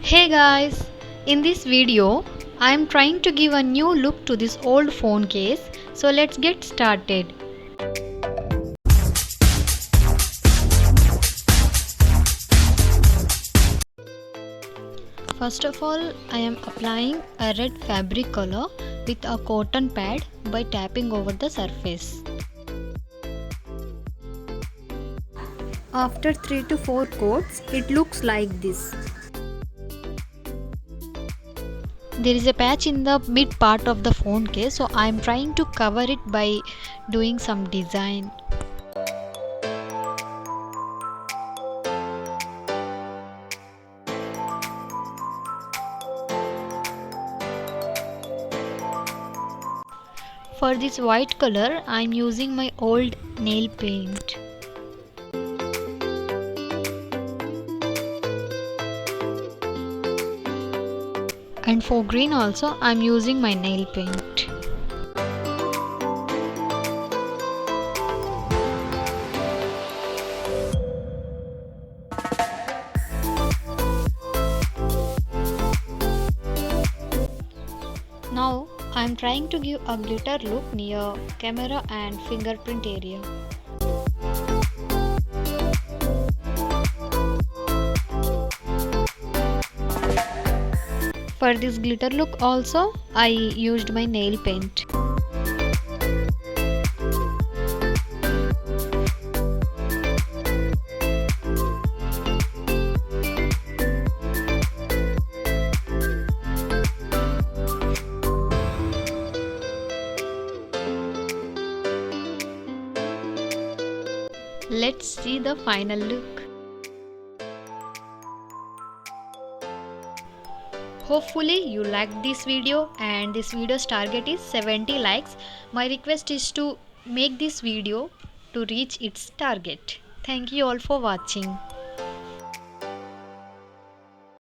Hey guys, in this video I am trying to give a new look to this old phone case, so let's get started. First of all, I am applying a red fabric color with a cotton pad by tapping over the surface. After 3 to 4 coats, it looks like this. There is a patch in the mid part of the phone case, so I am trying to cover it by doing some design. For this white color, I am using my old nail paint. And for green also, I am using my nail paint. Now I am trying to give a glitter look near camera and fingerprint area. For this glitter look also, I used my nail paint. Let's see the final look. Hopefully you liked this video, and this video's target is 70 likes. My request is to make this video to reach its target. Thank you all for watching.